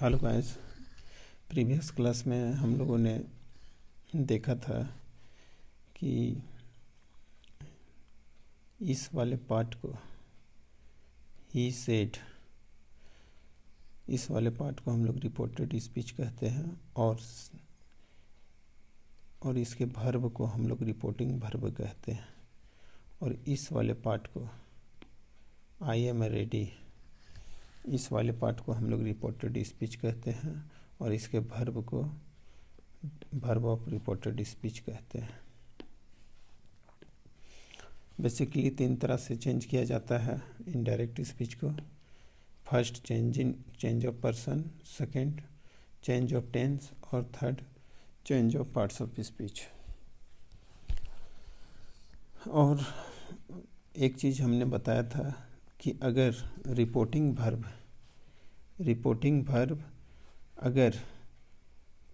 Hello guys. Previous class में हम लोगों ने देखा था कि इस वाले पार्ट को ही सेड, इस वाले पार्ट को हम लोग रिपोर्टेड स्पीच कहते हैं और इसके वर्ब को हम लोग रिपोर्टिंग वर्ब कहते हैं। और इस वाले पार्ट को आई एम रेडी, इस वाले पार्ट को हम लोग रिपोर्टेड स्पीच कहते हैं और इसके वर्ब को वर्ब ऑफ रिपोर्टेड स्पीच कहते हैं। बेसिकली 3 तरह से चेंज किया जाता है इनडायरेक्ट स्पीच को। First change of person, second change of tense और third change of parts of speech. और एक चीज़ हमने बताया था कि अगर रिपोर्टिंग वर्ब अगर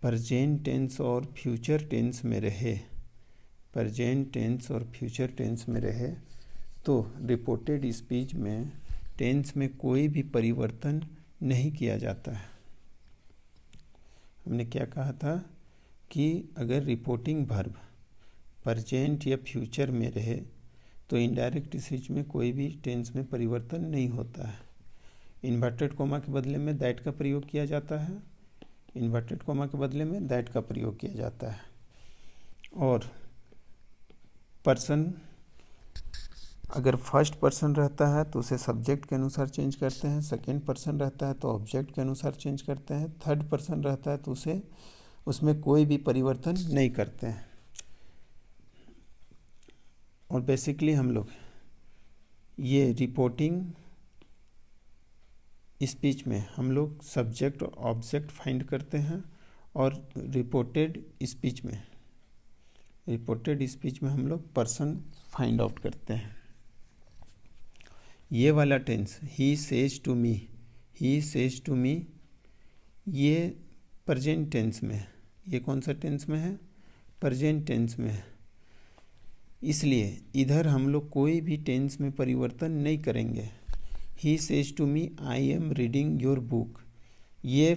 प्रेजेंट टेंस और फ्यूचर टेंस में रहे, तो रिपोर्टेड स्पीच में टेंस में कोई भी परिवर्तन नहीं किया जाता है। हमने क्या कहा था कि अगर रिपोर्टिंग वर्ब प्रेजेंट या फ्यूचर में रहे तो इनडायरेक्ट स्पीच में कोई भी टेंस में परिवर्तन नहीं होता है। इन्वर्टेड कोमा के बदले में दैट का प्रयोग किया जाता है, इन्वर्टेड कोमा के बदले में दैट का प्रयोग किया जाता है। और पर्सन अगर फर्स्ट पर्सन रहता है तो उसे सब्जेक्ट के अनुसार चेंज करते हैं, सेकंड पर्सन रहता है तो ऑब्जेक्ट के अनुसार चेंज करते हैं, थर्ड पर्सन रहता है तो उसमें कोई भी परिवर्तन नहीं करते हैं। और बेसिकली हम लोग ये रिपोर्टिंग स्पीच में हम लोग सब्जेक्ट और ऑब्जेक्ट फाइंड करते हैं और रिपोर्टेड स्पीच में हम लोग पर्सन फाइंड आउट करते हैं। ये वाला tense he says to me, ये प्रेजेंट टेंस में है। ये कौन सा टेंस में है? प्रेजेंट टेंस में है। इसलिए इधर हम लोग कोई भी टेंस में परिवर्तन नहीं करेंगे। He says to me I am reading your book, ये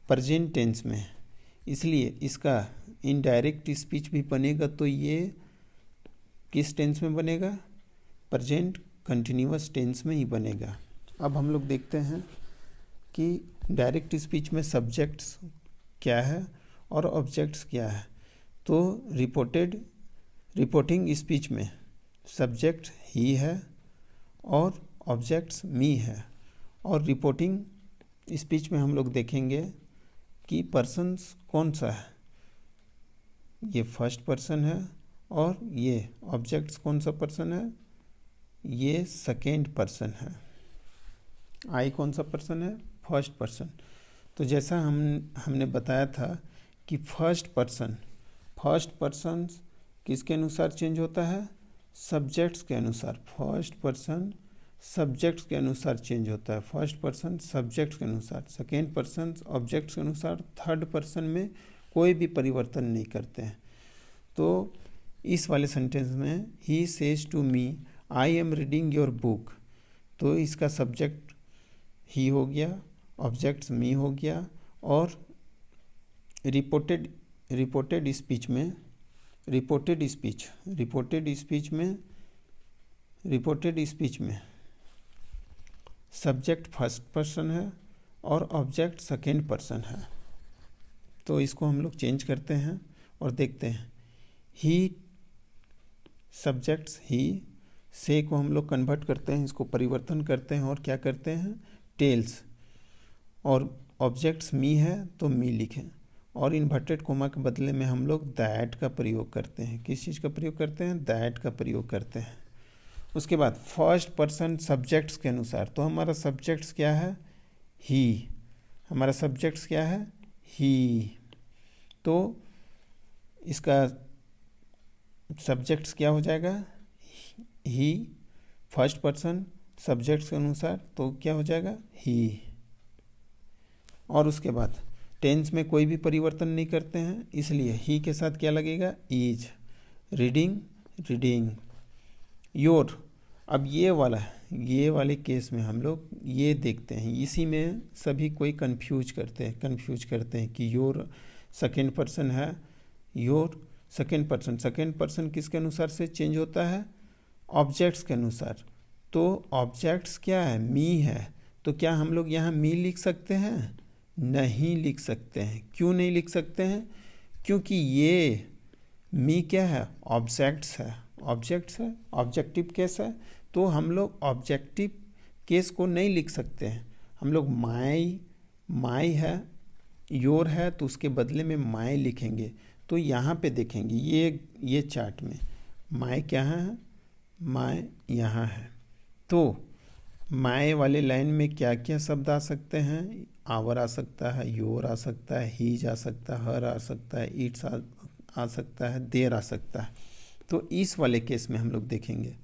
प्रेजेंट टेंस में है, इसलिए इसका इनडायरेक्ट स्पीच भी बनेगा तो ये किस टेंस में बनेगा? प्रेजेंट कंटिन्यूअस टेंस में ही बनेगा। अब हम लोग देखते हैं कि डायरेक्ट स्पीच में सब्जेक्ट्स क्या है और ऑब्जेक्ट्स क्या है। तो रिपोर्टिंग स्पीच में सब्जेक्ट ही है और ऑब्जेक्ट्स मी है। और रिपोर्टिंग स्पीच में हम लोग देखेंगे कि पर्सन्स कौन सा है, ये फर्स्ट पर्सन है और ये ऑब्जेक्ट्स कौन सा पर्सन है, ये सेकेंड पर्सन है। आई कौन सा पर्सन है? First person. तो जैसा हमने बताया था कि फर्स्ट पर्सन किसके अनुसार चेंज होता है? सब्जेक्ट्स के अनुसार। फर्स्ट पर्सन सब्जेक्ट्स के अनुसार चेंज होता है, फर्स्ट पर्सन सब्जेक्ट्स के अनुसार, सेकेंड पर्सन ऑब्जेक्ट्स के अनुसार, थर्ड पर्सन में कोई भी परिवर्तन नहीं करते हैं। तो इस वाले सेंटेंस में he says to me I am reading your book, तो इसका सब्जेक्ट ही हो गया, ऑब्जेक्ट्स मी हो गया। और रिपोर्टेड स्पीच में सब्जेक्ट फर्स्ट पर्सन है और ऑब्जेक्ट सेकेंड पर्सन है। तो इसको हम लोग चेंज करते हैं और देखते हैं। ही सब्जेक्ट्स ही से को हम लोग कन्वर्ट करते हैं, इसको परिवर्तन करते हैं और क्या करते हैं? टेल्स। और ऑब्जेक्ट्स मी है तो मी लिखें और इन्वर्टेड कोमा के बदले में हम लोग दैट का प्रयोग करते हैं। किस चीज़ का प्रयोग करते हैं? दैट का प्रयोग करते हैं। उसके बाद फर्स्ट पर्सन सब्जेक्ट्स के अनुसार, तो हमारा सब्जेक्ट्स क्या है? ही। हमारा सब्जेक्ट्स क्या है? ही। तो इसका सब्जेक्ट्स क्या हो जाएगा? ही। फर्स्ट पर्सन सब्जेक्ट्स के अनुसार तो क्या हो जाएगा? ही। और उसके बाद टेंस में कोई भी परिवर्तन नहीं करते हैं, इसलिए ही के साथ क्या लगेगा? इज। Reading your. अब ये ये वाले केस में हम लोग ये देखते हैं, इसी में सभी कोई कंफ्यूज करते हैं कि योर सेकेंड पर्सन है, योर सेकेंड पर्सन किसके अनुसार से चेंज होता है? ऑब्जेक्ट्स के अनुसार। तो ऑब्जेक्ट्स क्या है? मी है। तो क्या हम लोग यहाँ मी लिख सकते हैं? नहीं लिख सकते हैं। क्यों नहीं लिख सकते हैं? क्योंकि ये मी क्या है? ऑब्जेक्ट्स है, ऑब्जेक्टिव केस है। तो हम लोग ऑब्जेक्टिव केस को नहीं लिख सकते हैं। हम लोग माई है, योर है, तो उसके बदले में माई लिखेंगे। तो यहाँ पे देखेंगे ये चार्ट में माई क्या है? माई यहाँ है। तो माई वाले लाइन में क्या क्या शब्द आ सकते हैं? आवर आ सकता है, योर आ सकता है, हीज आ सकता है, हर आ सकता है, इट्स आ सकता है, देर आ सकता है। तो इस वाले केस में हम लोग देखेंगे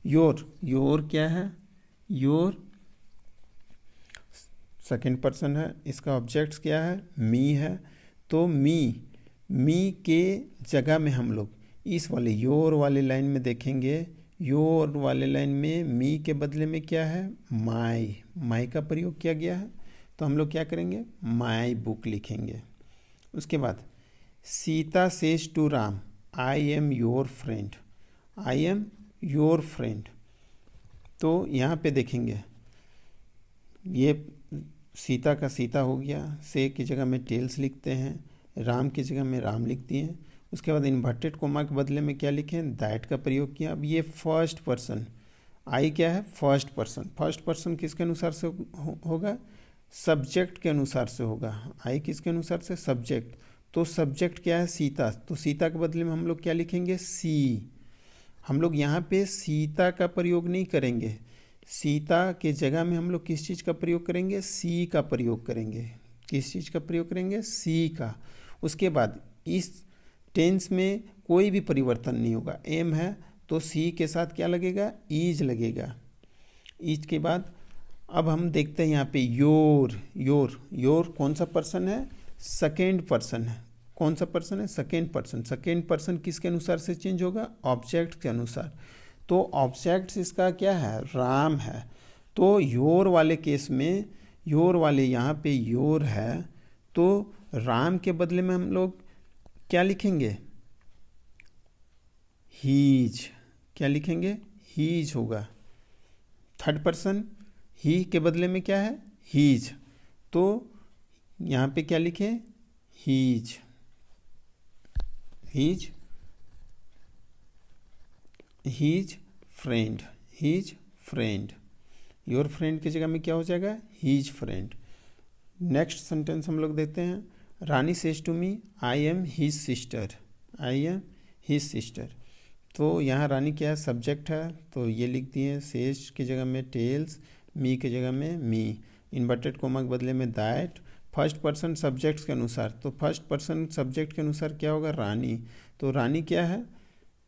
योर क्या है? योर सेकेंड पर्सन है, इसका ऑब्जेक्ट्स क्या है? मी है। तो मी के जगह में हम लोग इस वाले योर वाले लाइन में देखेंगे, योर वाले लाइन में मी के बदले में क्या है? माई का प्रयोग किया गया है। तो हम लोग क्या करेंगे? माई बुक लिखेंगे। उसके बाद Sita says to Ram, I am your friend, I am your friend. तो यहाँ पे देखेंगे ये सीता का सीता हो गया, से की जगह में टेल्स लिखते हैं, राम की जगह में राम लिख दिए। उसके बाद इन्वर्टेड कोमा के बदले में क्या लिखें? दैट का प्रयोग किया। अब ये फर्स्ट पर्सन, आई क्या है? फर्स्ट पर्सन किसके अनुसार से होगा? सब्जेक्ट के अनुसार से होगा। आई किसके अनुसार से? सब्जेक्ट। तो सब्जेक्ट क्या है? सीता। तो सीता के बदले में हम लोग क्या लिखेंगे? सी। हम लोग यहाँ पे सीता का प्रयोग नहीं करेंगे, सीता के जगह में हम लोग किस चीज़ का प्रयोग करेंगे? सी का प्रयोग करेंगे। किस चीज़ का प्रयोग करेंगे? सी का। उसके बाद इस टेंस में कोई भी परिवर्तन नहीं होगा, एम है तो सी के साथ क्या लगेगा? ईज लगेगा। ईज के बाद अब हम देखते हैं यहाँ पे योर कौन सा पर्सन है? सेकेंड पर्सन है। कौन सा पर्सन है? सेकेंड पर्सन किसके अनुसार से चेंज होगा? ऑब्जेक्ट के अनुसार। तो ऑब्जेक्ट्स इसका क्या है? राम है। तो योर वाले केस में, योर वाले यहाँ पे योर है, तो राम के बदले में हम लोग क्या लिखेंगे? हीज। क्या लिखेंगे? हीज होगा। थर्ड पर्सन ही के बदले में क्या है? हीज। तो यहाँ पे क्या लिखें? His friend. योर फ्रेंड की जगह में क्या हो जाएगा? His friend. नेक्स्ट सेंटेंस हम लोग देते हैं, Rani says to me, I am his sister. तो यहाँ रानी क्या है? सब्जेक्ट है, तो ये लिख दिए। सेज की जगह में टेल्स, मी की जगह में मी, इन्वर्टेड कोमा के बदले में दैट। फर्स्ट पर्सन सब्जेक्ट्स के अनुसार, तो फर्स्ट पर्सन सब्जेक्ट के अनुसार क्या होगा? रानी। तो रानी क्या है?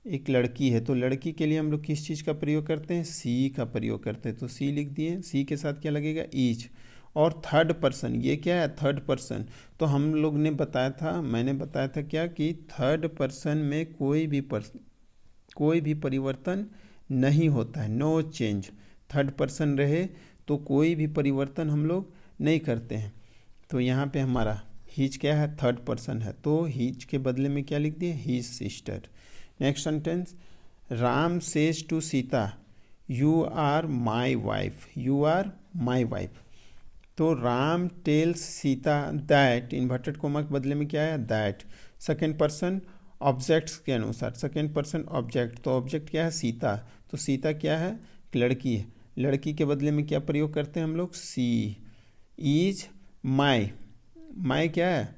एक लड़की है। तो लड़की के लिए हम लोग किस चीज़ का प्रयोग करते हैं? सी का प्रयोग करते हैं। तो सी लिख दिए। सी के साथ क्या लगेगा? ईच। और थर्ड पर्सन, ये क्या है? Third person. तो हम लोग ने बताया था, मैंने बताया था क्या कि थर्ड पर्सन में कोई भी परिवर्तन नहीं होता है, नो चेंज। थर्ड पर्सन रहे तो कोई भी परिवर्तन हम लोग नहीं करते हैं। तो यहाँ पे हमारा हीज क्या है? थर्ड पर्सन है, तो हीज के बदले में क्या लिख दिए? His sister. Next sentence, Ram says to Sita, you are my wife. तो Ram tells Sita that, inverted comma के बदले में क्या है? दैट। सेकेंड पर्सन ऑब्जेक्ट्स के अनुसार, सेकेंड पर्सन ऑब्जेक्ट, तो ऑब्जेक्ट क्या है? सीता। तो सीता क्या है? लड़की है। लड़की के बदले में क्या प्रयोग करते हैं हम लोग? सी। इज माई क्या है?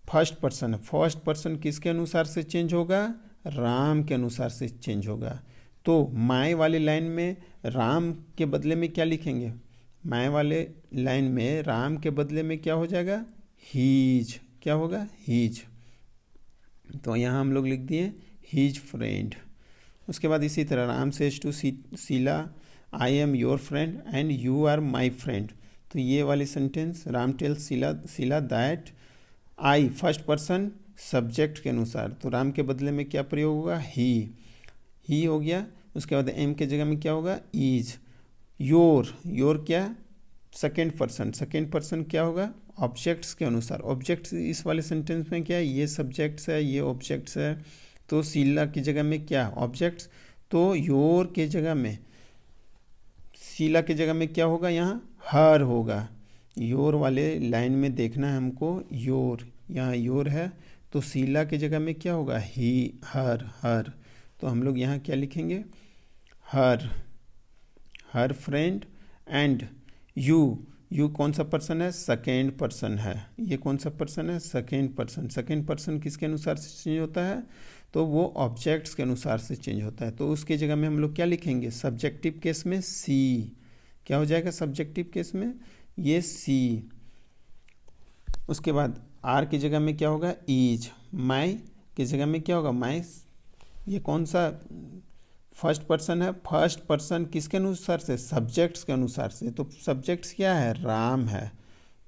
फर्स्ट पर्सन है। फर्स्ट पर्सन किसके अनुसार से चेंज होगा? राम के अनुसार से चेंज होगा। तो माई वाले लाइन में राम के बदले में क्या लिखेंगे? माई वाले लाइन में राम के बदले में क्या हो जाएगा? हीज। क्या होगा? हीज। तो यहाँ हम लोग लिख दिए हीज फ्रेंड। उसके बाद इसी तरह Ram says to Sheela, I am your friend and you are my friend. तो ये वाली sentence, Ram tells Sheela that I, first person subject के अनुसार, तो राम के बदले में क्या प्रयोग होगा? ही हो गया। उसके बाद एम के जगह में क्या होगा? ईज। योर क्या, सेकेंड पर्सन क्या होगा, ऑब्जेक्ट्स के अनुसार। ऑब्जेक्ट्स इस वाले सेंटेंस में क्या है, ये सब्जेक्ट्स है, ये ऑब्जेक्ट्स है, तो शीला की जगह में क्या, ऑब्जेक्ट्स, तो योर के जगह में, शीला की जगह में क्या होगा, यहाँ हर होगा। योर वाले लाइन में देखना है हमको, योर, यहाँ योर है, तो शीला की जगह में क्या होगा, ही, हर। तो हम लोग यहाँ क्या लिखेंगे, हर फ्रेंड, एंड यू कौन सा पर्सन है, सेकेंड पर्सन है। ये कौन सा पर्सन है, सेकेंड पर्सन किसके अनुसार से चेंज होता है, तो वो ऑब्जेक्ट्स के अनुसार से चेंज होता है। तो उसकी जगह में हम लोग क्या लिखेंगे, सब्जेक्टिव केस में सी, क्या हो जाएगा सब्जेक्टिव केस में, ये सी। उसके बाद आर की जगह में क्या होगा, इज। माई की जगह में क्या होगा, माई। ये कौन सा फर्स्ट पर्सन है, फर्स्ट पर्सन किसके अनुसार से, सब्जेक्ट्स के अनुसार से। तो सब्जेक्ट्स क्या है, राम है,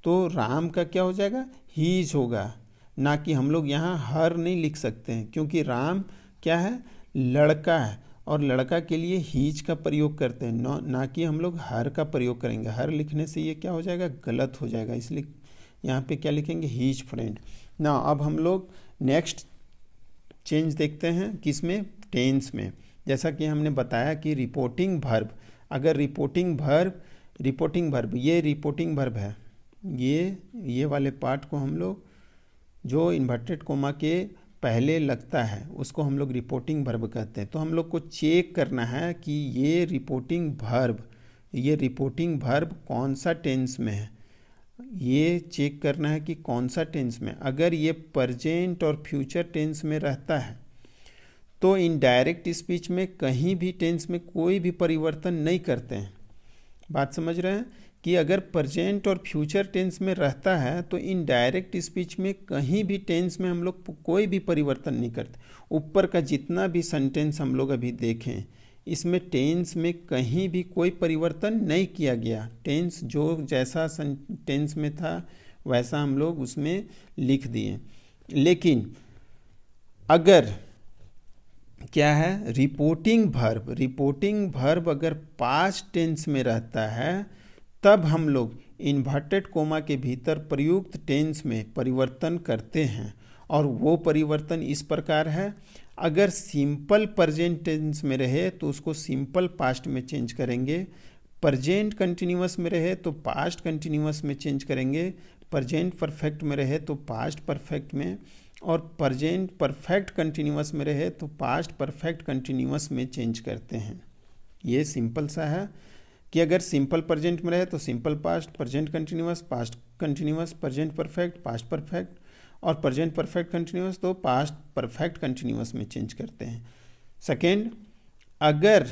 तो राम का क्या हो जाएगा, हीज होगा। ना कि हम लोग यहाँ हर नहीं लिख सकते हैं, क्योंकि राम क्या है, लड़का है, और लड़का के लिए हीज का प्रयोग करते हैं, ना कि हम लोग हर का प्रयोग करेंगे। हर लिखने से ये क्या हो जाएगा, गलत हो जाएगा, इसलिए यहाँ पे क्या लिखेंगे, हीज फ्रेंड ना। अब हम लोग नेक्स्ट चेंज देखते हैं, किसमें, टेंस में। जैसा कि हमने बताया कि रिपोर्टिंग वर्ब, अगर रिपोर्टिंग वर्ब ये रिपोर्टिंग वर्ब है, ये वाले पार्ट को हम लोग जो इन्वर्टेड कोमा के पहले लगता है उसको हम लोग रिपोर्टिंग वर्ब कहते हैं। तो हम लोग को चेक करना है कि ये रिपोर्टिंग वर्ब कौन सा टेंस में है, ये चेक करना है कि कौन सा टेंस में। अगर ये प्रेजेंट और फ्यूचर टेंस में रहता है तो इनडायरेक्ट स्पीच में कहीं भी टेंस में कोई भी परिवर्तन नहीं करते हैं। बात समझ रहे हैं कि अगर प्रेजेंट और फ्यूचर टेंस में रहता है तो इनडायरेक्ट स्पीच में कहीं भी टेंस में हम लोग कोई भी परिवर्तन नहीं करते। ऊपर का जितना भी सेंटेंस हम लोग अभी देखें, इसमें टेंस में कहीं भी कोई परिवर्तन नहीं किया गया। टेंस जो जैसा टेंस में था वैसा हम लोग उसमें लिख दिए। लेकिन अगर क्या है, रिपोर्टिंग वर्ब अगर पास्ट टेंस में रहता है तब हम लोग इन्वर्टेड कोमा के भीतर प्रयुक्त टेंस में परिवर्तन करते हैं। और वो परिवर्तन इस प्रकार है, अगर सिंपल प्रेजेंट टेंस में रहे तो उसको सिंपल पास्ट में चेंज करेंगे, प्रेजेंट कंटिन्यूअस में रहे तो पास्ट कंटिन्यूअस में चेंज करेंगे, प्रेजेंट परफेक्ट में रहे तो पास्ट परफेक्ट में, और प्रेजेंट परफेक्ट कंटिन्यूअस में रहे तो पास्ट परफेक्ट कंटिन्यूअस में चेंज करते हैं। ये सिंपल सा है कि अगर सिंपल प्रेजेंट में रहे तो simple past, present continuous past continuous, present perfect past perfect, और प्रेजेंट परफेक्ट कंटिन्यूअस तो पास्ट परफेक्ट कंटिन्यूअस में चेंज करते हैं। सेकेंड, अगर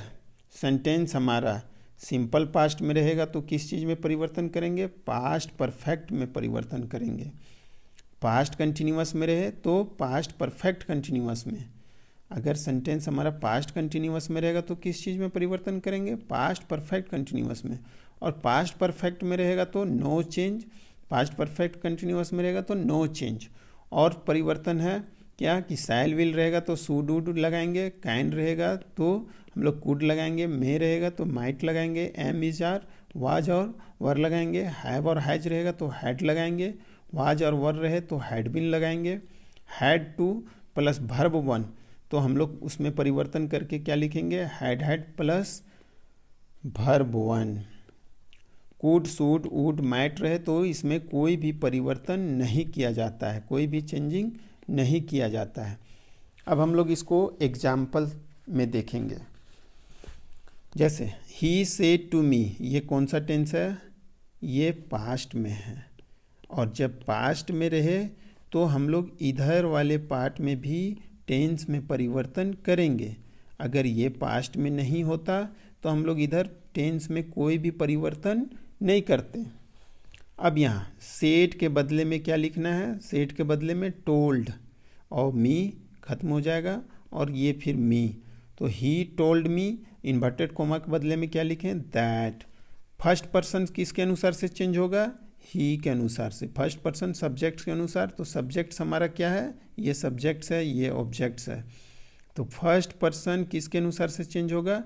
सेंटेंस हमारा सिंपल पास्ट में रहेगा तो किस चीज़ में परिवर्तन करेंगे, पास्ट परफेक्ट में परिवर्तन करेंगे। पास्ट कंटिन्यूअस में रहे तो पास्ट परफेक्ट कंटिन्यूअस में। अगर सेंटेंस हमारा पास्ट कंटिन्यूअस में रहेगा तो किस चीज़ में परिवर्तन करेंगे, पास्ट परफेक्ट कंटिन्यूअस में। और पास्ट परफेक्ट में रहेगा तो no change, past perfect continuous में रहेगा तो नो चेंज। और परिवर्तन है क्या कि शैल विल रहेगा तो शुड वुड लगाएंगे, कैन रहेगा तो हम लोग कुड लगाएंगे, मे रहेगा तो माइट लगाएंगे, एम इज आर वाज और वर लगाएंगे, हैव और हैज रहेगा तो हैड लगाएंगे, वाज और वर रहे तो हैड बीन लगाएंगे, had two plus verb one तो हम लोग उसमें परिवर्तन करके क्या लिखेंगे, had plus verb one. Could should would might रहे तो इसमें कोई भी परिवर्तन नहीं किया जाता है, कोई भी चेंजिंग नहीं किया जाता है। अब हम लोग इसको एग्जाम्पल में देखेंगे। जैसे ही सेड टू मी, ये कौन सा टेंस है, ये पास्ट में है। और जब पास्ट में रहे तो हम लोग इधर वाले पार्ट में भी टेंस में परिवर्तन करेंगे। अगर ये पास्ट में नहीं होता तो हम लोग इधर टेंस में कोई भी परिवर्तन नहीं करते। अब यहाँ सेड के बदले में क्या लिखना है, सेड के बदले में टोल्ड, और मी खत्म हो जाएगा और ये फिर मी, तो he told me. Inverted comma के बदले में क्या लिखें, दैट। फर्स्ट पर्सन किसके अनुसार से चेंज होगा, ही के अनुसार से। फर्स्ट पर्सन सब्जेक्ट्स के अनुसार, तो सब्जेक्ट्स हमारा क्या है, ये सब्जेक्ट्स है, ये ऑब्जेक्ट्स है। तो फर्स्ट पर्सन किसके अनुसार से चेंज होगा,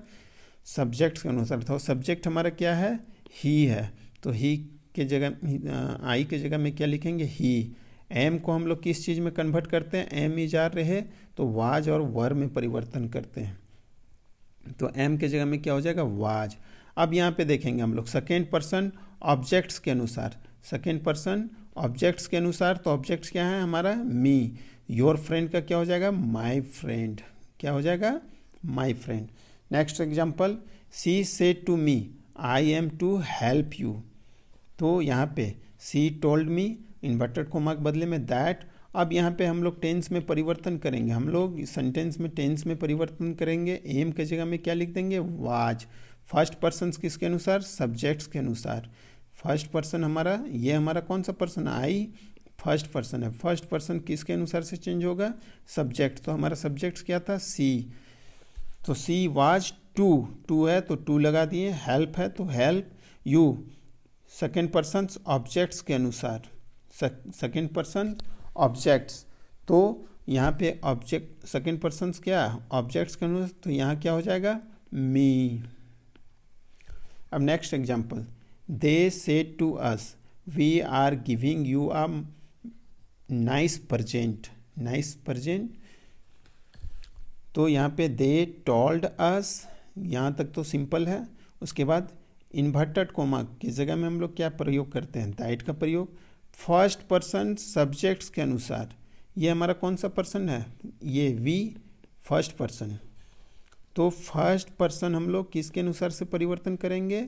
सब्जेक्ट्स के अनुसार। तो सब्जेक्ट हमारा क्या है, ही है, तो ही के जगह आई के जगह में क्या लिखेंगे, ही। एम को हम लोग किस चीज़ में कन्वर्ट करते हैं, एम इज आर रहे तो वाज और वर में परिवर्तन करते हैं, तो एम के जगह में क्या हो जाएगा, वाज। अब यहाँ पे देखेंगे हम लोग सेकेंड पर्सन ऑब्जेक्ट्स के अनुसार, सेकेंड पर्सन ऑब्जेक्ट्स के अनुसार, तो ऑब्जेक्ट्स क्या है हमारा, मी। योर फ्रेंड का क्या हो जाएगा, माई फ्रेंड, क्या हो जाएगा, my friend. Next example, she said to me I am to help you, तो यहाँ पे she told me, inverted comma के बदले में दैट। अब यहाँ पे हम लोग टेंस में परिवर्तन करेंगे, हम लोग सेंटेंस में टेंस में परिवर्तन करेंगे, एम के जगह में क्या लिख देंगे, वाज। फर्स्ट पर्सन किसके अनुसार, सब्जेक्ट्स के अनुसार। फर्स्ट पर्सन हमारा, ये हमारा कौन सा पर्सन, आई फर्स्ट पर्सन है, फर्स्ट पर्सन किसके अनुसार से चेंज होगा, सब्जेक्ट, तो हमारा सब्जेक्ट क्या था, सी, तो सी वाज टू, टू है तो टू लगा दिए, हेल्प है तो help you, second person objects के अनुसार, सेकेंड पर्सन ऑब्जेक्ट्स, तो यहाँ पे ऑब्जेक्ट सेकेंड पर्सन क्या, ऑब्जेक्ट्स के अनुसार, तो यहाँ क्या हो जाएगा, मी। अब next example, they said to us we are giving you a nice present, nice present, तो यहाँ पे दे टोल्ड अस, यहाँ तक तो सिंपल है। उसके बाद इन्वर्टेड कोमा की जगह में हम लोग क्या प्रयोग करते हैं, दैट का प्रयोग। फर्स्ट पर्सन सब्जेक्ट्स के अनुसार, ये हमारा कौन सा पर्सन है, ये वी, फर्स्ट पर्सन, तो फर्स्ट पर्सन हम लोग किसके अनुसार से परिवर्तन करेंगे,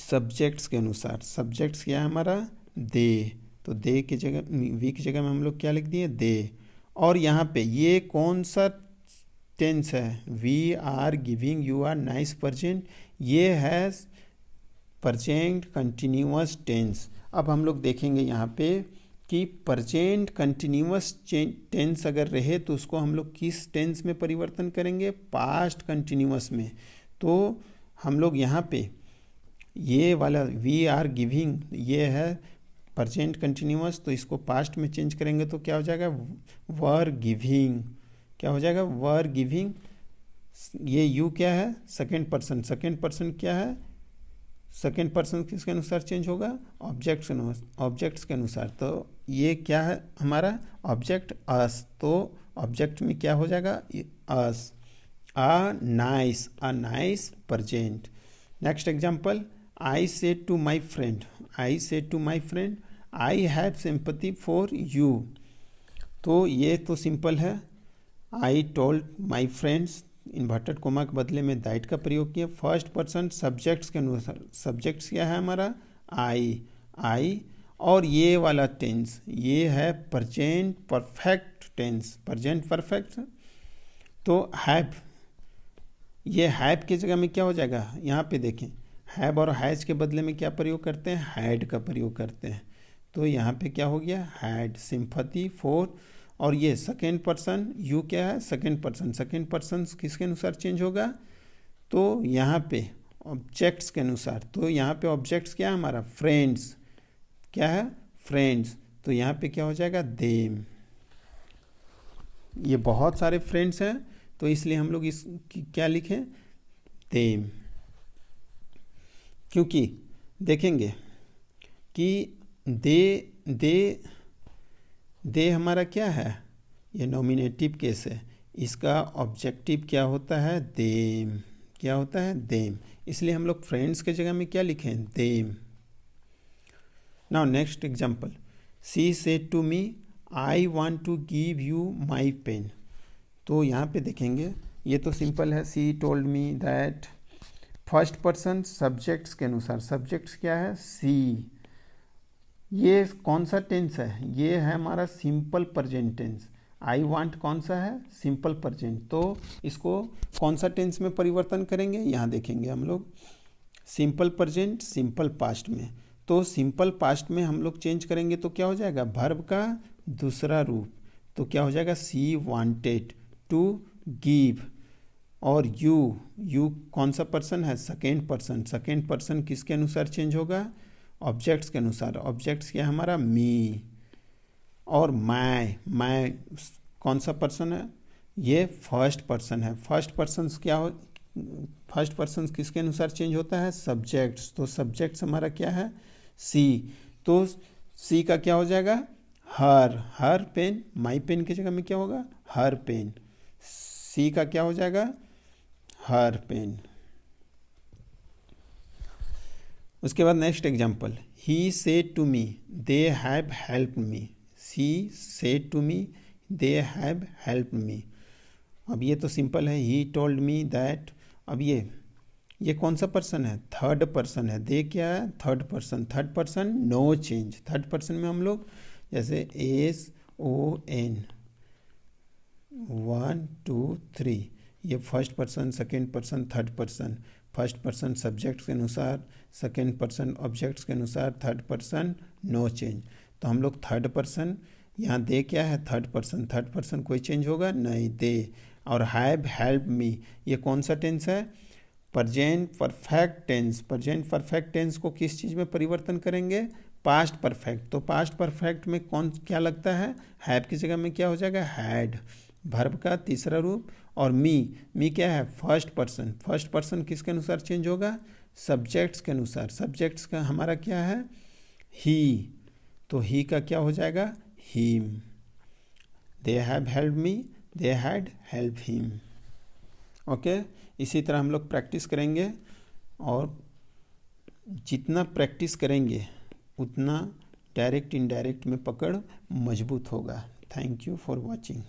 सब्जेक्ट्स के अनुसार। सब्जेक्ट्स क्या है हमारा, दे, तो दे की जगह, वी की जगह में हम लोग क्या लिख दिए, दे। और यहाँ पे ये कौन सा टेंस है, we are giving you are nice present, ये है प्रेजेंट कंटिन्यूअस टेंस। अब हम लोग देखेंगे यहाँ पे कि प्रेजेंट कंटिन्यूअस टेंस अगर रहे तो उसको हम लोग किस टेंस में परिवर्तन करेंगे, पास्ट कंटिन्यूअस में। तो हम लोग यहाँ पे ये वाला वी आर गिविंग, ये है प्रेजेंट कंटिन्यूअस, तो इसको पास्ट में चेंज करेंगे तो क्या हो जाएगा, वर गिविंग, क्या हो जाएगा, वर गिविंग। ये यू क्या है, सेकेंड पर्सन, सेकेंड पर्सन क्या है, सेकेंड पर्सन किसके अनुसार चेंज होगा, ऑब्जेक्ट्स के अनुसार, ऑब्जेक्ट्स के अनुसार, तो ये क्या है हमारा ऑब्जेक्ट अस, तो ऑब्जेक्ट में क्या हो जाएगा, us, a nice present. Next example, I said to my friend, I said to my friend I have sympathy for you, तो ये तो सिंपल है, I told my friends, inverted comma के बदले में दैट का प्रयोग किया। फर्स्ट पर्सन सब्जेक्ट्स के अनुसार, सब्जेक्ट्स क्या है हमारा, आई, और ये वाला टेंस ये है present perfect tense, present perfect, तो हैव, ये हैव की जगह में क्या हो जाएगा, यहाँ पे देखें, हैव और हैज के बदले में क्या प्रयोग करते हैं, हैड का प्रयोग करते हैं, तो यहाँ पे क्या हो गया, हैड सिंपैथी फॉर, और ये सेकेंड पर्सन यू क्या है, सेकेंड पर्सन, सेकेंड पर्सन किसके अनुसार चेंज होगा, तो यहाँ पे ऑब्जेक्ट्स के अनुसार, तो यहाँ पे ऑब्जेक्ट्स क्या है हमारा, फ्रेंड्स, क्या है, फ्रेंड्स, तो यहाँ पे क्या हो जाएगा, देम। ये बहुत सारे फ्रेंड्स हैं तो इसलिए हम लोग इस क्या लिखें, देम, क्योंकि देखेंगे कि दे हमारा क्या है, ये नॉमिनेटिव केस है, इसका ऑब्जेक्टिव क्या होता है, देम, क्या होता है, देम, इसलिए हम लोग फ्रेंड्स के जगह में क्या लिखें, them. Now next example, she said to me I want to give you my pen, तो यहाँ पे देखेंगे ये तो सिंपल है, she told me that, first person subjects के अनुसार, सब्जेक्ट्स क्या है, सी, ये कौन सा टेंस है, ये है हमारा simple present tense, I want कौन सा है, सिंपल प्रेजेंट, तो इसको कौन सा टेंस में परिवर्तन करेंगे, यहाँ देखेंगे हम लोग, सिंपल प्रेजेंट सिंपल पास्ट में, तो सिंपल पास्ट में हम लोग चेंज करेंगे तो क्या हो जाएगा, वर्ब का दूसरा रूप, तो क्या हो जाएगा, सी वांटेड टू गिव, और यू कौन सा पर्सन है, सेकेंड पर्सन, सेकेंड पर्सन किसके अनुसार चेंज होगा, ऑब्जेक्ट्स के अनुसार, ऑब्जेक्ट्स क्या है हमारा, मी, और मैं कौन सा पर्सन है, ये फर्स्ट पर्सन है। फर्स्ट पर्सन क्या हो, फर्स्ट पर्सन किसके अनुसार चेंज होता है, सब्जेक्ट्स। तो सब्जेक्ट्स हमारा क्या है, सी। तो सी का क्या हो जाएगा, हर पेन। माई पेन की जगह में क्या होगा, हर पेन। सी का क्या हो जाएगा, हर पेन। उसके बाद next example, he said to me they have help me. He said to me they have help me. अब ये तो सिंपल है, ही टोल्ड मी दैट। अब ये कौन सा पर्सन है, थर्ड पर्सन है। दे क्या है, third person. Third person no change. Third person में हम लोग जैसे SON 1 2 3, ये first person, second person, third person. First person subject के अनुसार, सेकेंड पर्सन ऑब्जेक्ट्स के अनुसार, थर्ड पर्सन नो चेंज। तो हम लोग थर्ड पर्सन, यहाँ दे क्या है, थर्ड पर्सन। थर्ड पर्सन कोई चेंज होगा नहीं, दे। और हैव हेल्प मी, ये कौन सा टेंस है, present perfect tense. Present perfect tense को किस चीज़ में परिवर्तन करेंगे, पास्ट परफेक्ट। तो पास्ट परफेक्ट में कौन क्या लगता है, हैव की जगह में क्या हो जाएगा, हैड, वर्ब का तीसरा रूप। और मी क्या है, फर्स्ट पर्सन। फर्स्ट पर्सन किसके अनुसार चेंज होगा, सब्जेक्ट्स के अनुसार। सब्जेक्ट्स का हमारा क्या है, ही। तो ही का क्या हो जाएगा, him. They have help me, they had help him. Okay, इसी तरह हम लोग प्रैक्टिस करेंगे, और जितना प्रैक्टिस करेंगे उतना डायरेक्ट इनडायरेक्ट में पकड़ मजबूत होगा। Thank you for watching.